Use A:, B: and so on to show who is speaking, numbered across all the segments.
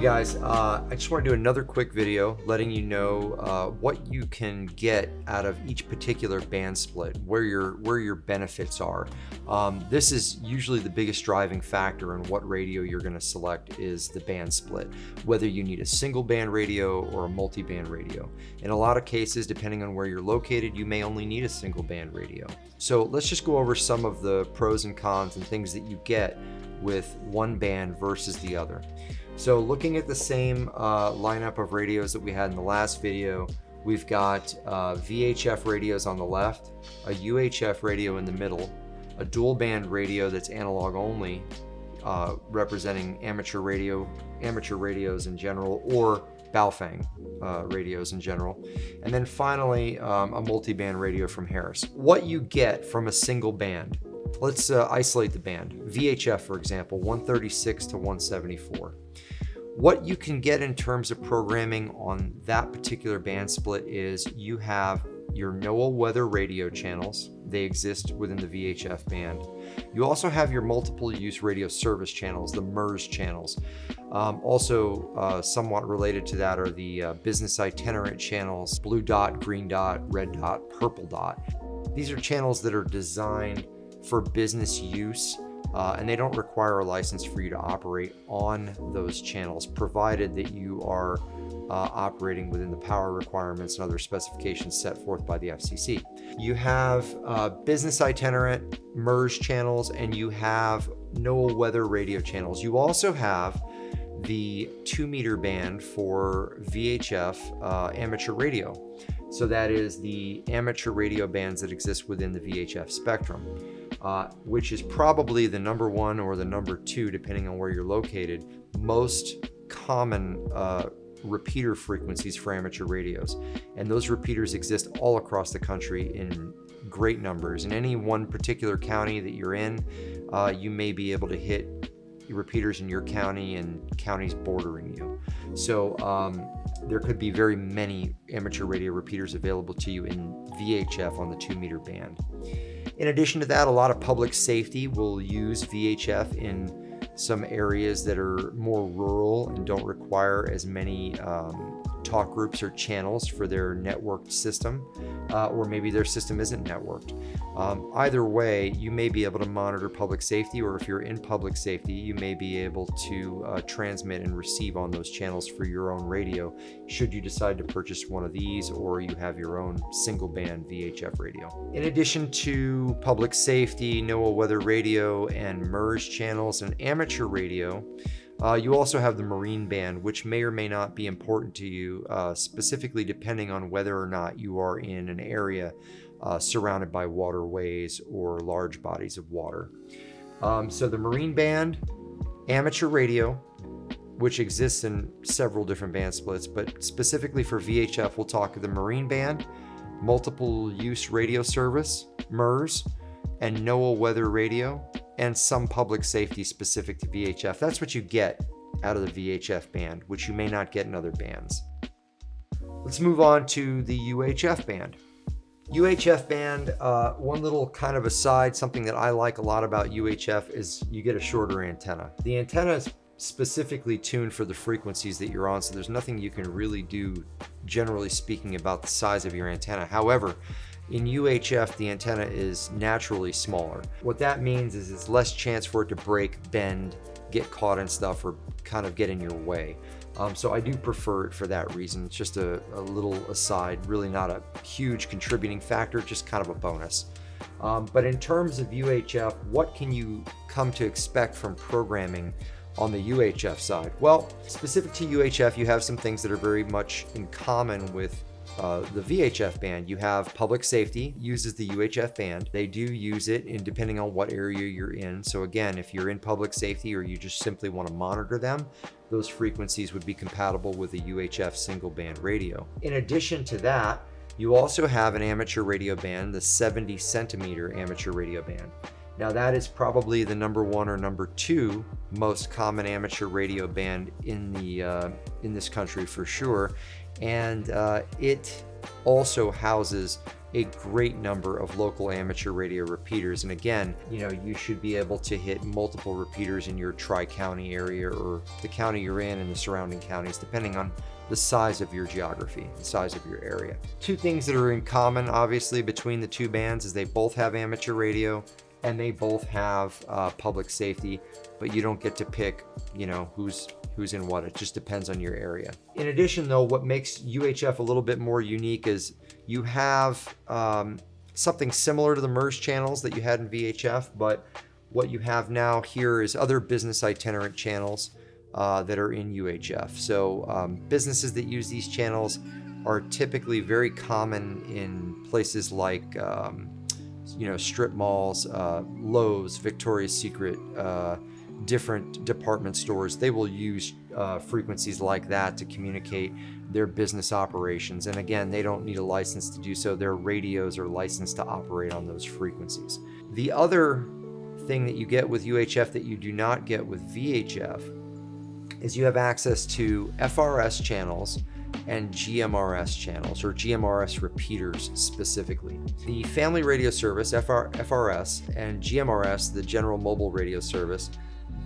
A: guys, I just want to do another quick video letting you know what you can get out of each particular band split, where your benefits are. This is usually the biggest driving factor in what radio you're going to select is the band split, whether you need a single band radio or a multi-band radio. In a lot of cases, depending on where you're located, you may only need a single band radio. So let's just go over some of the pros and cons and things that you get with one band versus the other. So looking at the same lineup of radios that we had in the last video, we've got VHF radios on the left, a UHF radio in the middle, a dual band radio that's analog only, representing amateur radios in general, or Baofeng radios in general, and then finally a multi-band radio from Harris. What you get from a single band. Let's isolate the band. VHF, for example, 136 to 174. What you can get in terms of programming on that particular band split is you have your NOAA weather radio channels. They exist within the VHF band. You also have your multiple use radio service channels, the MERS channels. Also somewhat related to that are the business itinerant channels, blue dot, green dot, red dot, purple dot. These are channels that are designed for business use, and they don't require a license for you to operate on those channels, provided that you are operating within the power requirements and other specifications set forth by the FCC. You have business itinerant MERS channels, and you have NOAA weather radio channels. You also have the 2-meter band for VHF amateur radio. So that is the amateur radio bands that exist within the VHF spectrum, which is probably the number one or the number two, depending on where you're located, most common repeater frequencies for amateur radios. And those repeaters exist all across the country in great numbers. In any one particular county that you're in, you may be able to hit repeaters in your county and counties bordering you. So there could be very many amateur radio repeaters available to you in VHF on the 2-meter band. In addition to that, a lot of public safety will use VHF in some areas that are more rural and don't require as many talk groups or channels for their networked system, or maybe their system isn't networked. Either way, you may be able to monitor public safety, or if you're in public safety, you may be able to transmit and receive on those channels for your own radio, should you decide to purchase one of these, or you have your own single band VHF radio. In addition to public safety, NOAA weather radio, and MERS channels and amateur radio, you also have the marine band, which may or may not be important to you, specifically depending on whether or not you are in an area surrounded by waterways or large bodies of water. So the marine band, amateur radio, which exists in several different band splits, but specifically for VHF, we'll talk the marine band, multiple use radio service, MERS, and NOAA weather radio, and some public safety specific to VHF. That's what you get out of the VHF band, which you may not get in other bands. Let's move on to the UHF band. UHF band, one little kind of aside, something that I like a lot about UHF is you get a shorter antenna. The antenna is specifically tuned for the frequencies that you're on, so there's nothing you can really do, generally speaking, about the size of your antenna. However, in UHF, the antenna is naturally smaller. What that means is it's less chance for it to break, bend, get caught in stuff, or kind of get in your way. So I do prefer it for that reason. It's just a little aside, really not a huge contributing factor, just kind of a bonus. But in terms of UHF, what can you come to expect from programming on the UHF side? Well, specific to UHF, you have some things that are very much in common with the VHF band. You have public safety uses the UHF band. They do use it in depending on what area you're in. So again, if you're in public safety or you just simply want to monitor them, those frequencies would be compatible with a UHF single band radio. In addition to that, you also have an amateur radio band, the 70 centimeter amateur radio band. Now that is probably the number one or number two most common amateur radio band in this country for sure. And it also houses a great number of local amateur radio repeaters. And again, you should be able to hit multiple repeaters in your tri-county area or the county you're in and the surrounding counties, depending on the size of your geography, the size of your area. Two things that are in common, obviously, between the two bands is they both have amateur radio and they both have public safety, but you don't get to pick, who's in what. It just depends on your area. In addition, though, what makes UHF a little bit more unique is you have something similar to the MERS channels that you had in VHF, but what you have now here is other business itinerant channels that are in UHF. So businesses that use these channels are typically very common in places like strip malls, Lowe's, Victoria's Secret, different department stores. They will use frequencies like that to communicate their business operations. And again, they don't need a license to do so. Their radios are licensed to operate on those frequencies. The other thing that you get with UHF that you do not get with VHF is you have access to FRS channels and GMRS channels, or GMRS repeaters specifically. The Family Radio Service, FRS, and GMRS, the General Mobile Radio Service,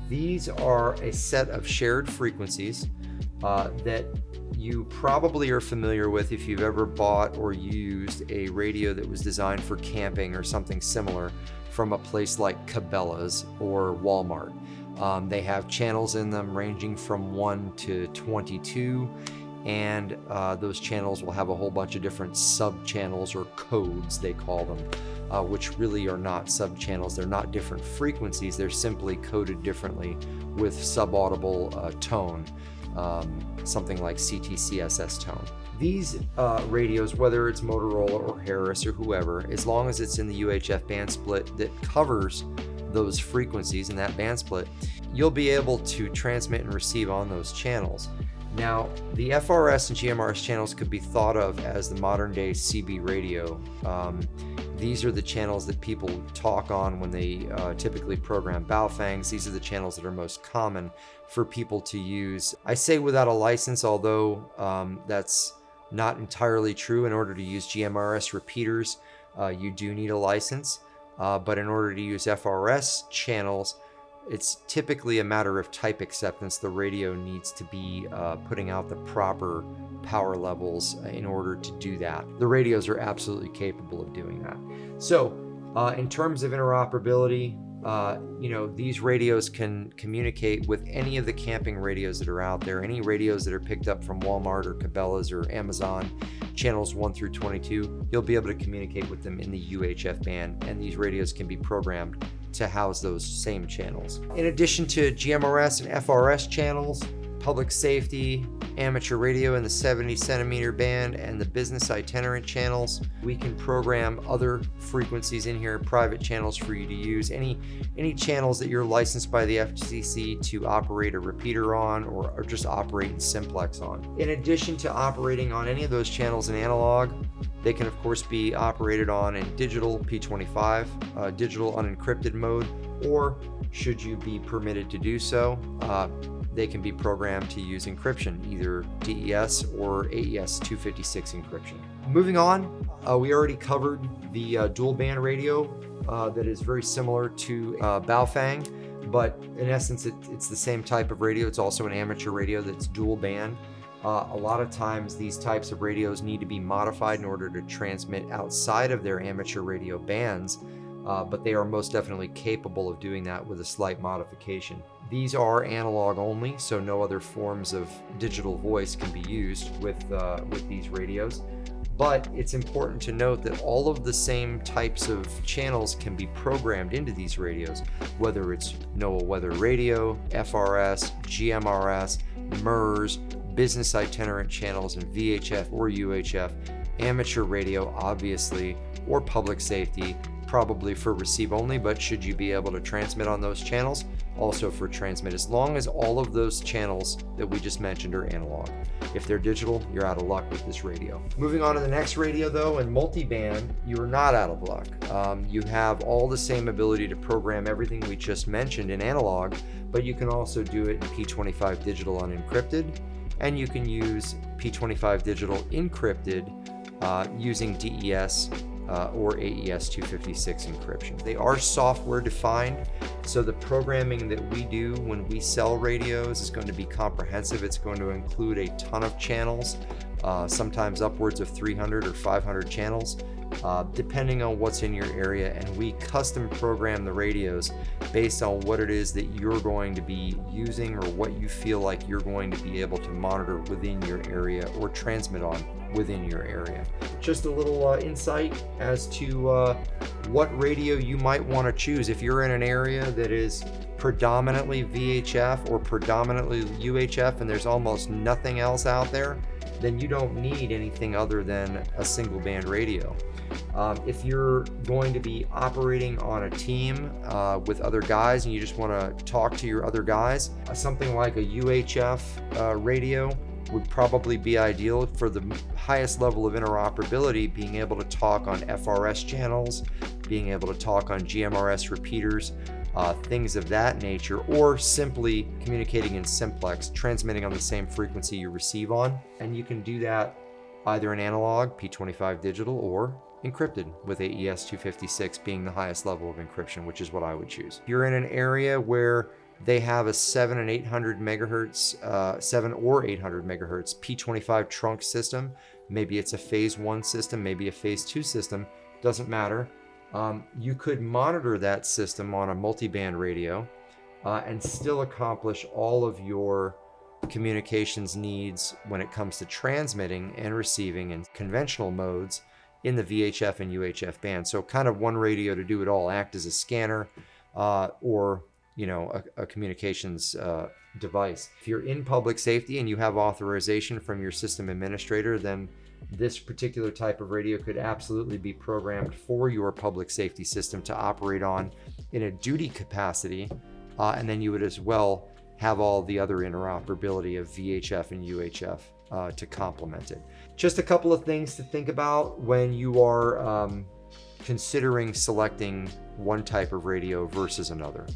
A: these are a set of shared frequencies that you probably are familiar with if you've ever bought or used a radio that was designed for camping or something similar from a place like Cabela's or Walmart. They have channels in them ranging from 1 to 22, and those channels will have a whole bunch of different sub-channels or codes, they call them, which really are not sub-channels. They're not different frequencies. They're simply coded differently with subaudible tone, something like CTCSS tone. These radios, whether it's Motorola or Harris or whoever, as long as it's in the UHF band split that covers those frequencies in that band split, you'll be able to transmit and receive on those channels. Now, the FRS and GMRS channels could be thought of as the modern day CB radio. These are the channels that people talk on when they typically program Baofangs. These are the channels that are most common for people to use. I say without a license, although that's not entirely true. In order to use GMRS repeaters, you do need a license. But in order to use FRS channels, it's typically a matter of type acceptance. The radio needs to be putting out the proper power levels in order to do that. The radios are absolutely capable of doing that. So in terms of interoperability, these radios can communicate with any of the camping radios that are out there, any radios that are picked up from Walmart or Cabela's or Amazon, channels 1 through 22, you'll be able to communicate with them in the UHF band, and these radios can be programmed to house those same channels. In addition to GMRS and FRS channels, public safety, amateur radio in the 70 centimeter band, and the business itinerant channels, we can program other frequencies in here, private channels for you to use, any channels that you're licensed by the FCC to operate a repeater on or just operate in simplex on. In addition to operating on any of those channels in analog, they can of course be operated on in digital P25, digital unencrypted mode, or should you be permitted to do so, they can be programmed to use encryption, either DES or AES 256 encryption. Moving on, we already covered the dual band radio that is very similar to Baofeng, but in essence it's the same type of radio. It's also an amateur radio that's dual band. A lot of times these types of radios need to be modified in order to transmit outside of their amateur radio bands, but they are most definitely capable of doing that with a slight modification. These are analog only, so no other forms of digital voice can be used with these radios. But it's important to note that all of the same types of channels can be programmed into these radios, whether it's NOAA Weather Radio, FRS, GMRS, MERS, business itinerant channels in VHF or UHF, amateur radio obviously, or public safety, probably for receive only, but should you be able to transmit on those channels, also for transmit, as long as all of those channels that we just mentioned are analog. If they're digital, you're out of luck with this radio. Moving on to the next radio though, in multiband, you are not out of luck. You have all the same ability to program everything we just mentioned in analog, but you can also do it in P25 digital unencrypted, and you can use P25 digital encrypted using DES or AES 256 encryption. They are software defined, so the programming that we do when we sell radios is going to be comprehensive. It's going to include a ton of channels, sometimes upwards of 300 or 500 channels, depending on what's in your area, and we custom program the radios based on what it is that you're going to be using or what you feel like you're going to be able to monitor within your area or transmit on within your area. Just a little insight as to what radio you might want to choose. If you're in an area that is predominantly VHF or predominantly UHF and there's almost nothing else out there, then you don't need anything other than a single band radio. If you're going to be operating on a team with other guys and you just want to talk to your other guys, something like a UHF radio would probably be ideal for the highest level of interoperability, being able to talk on FRS channels, being able to talk on GMRS repeaters, things of that nature, or simply communicating in simplex, transmitting on the same frequency you receive on. And you can do that either in analog, P25 digital, or encrypted, with AES 256 being the highest level of encryption, which is what I would choose. If you're in an area where they have a 7 and 800 megahertz, 7 or 800 megahertz P25 trunk system, maybe it's a phase 1 system, maybe a phase 2 system, doesn't matter. You could monitor that system on a multiband radio and still accomplish all of your communications needs when it comes to transmitting and receiving in conventional modes in the VHF and UHF band. So kind of one radio to do it all, act as a scanner or a communications device. If you're in public safety and you have authorization from your system administrator, then this particular type of radio could absolutely be programmed for your public safety system to operate on in a duty capacity, and then you would as well have all the other interoperability of VHF and UHF to complement it. Just a couple of things to think about when you are considering selecting one type of radio versus another.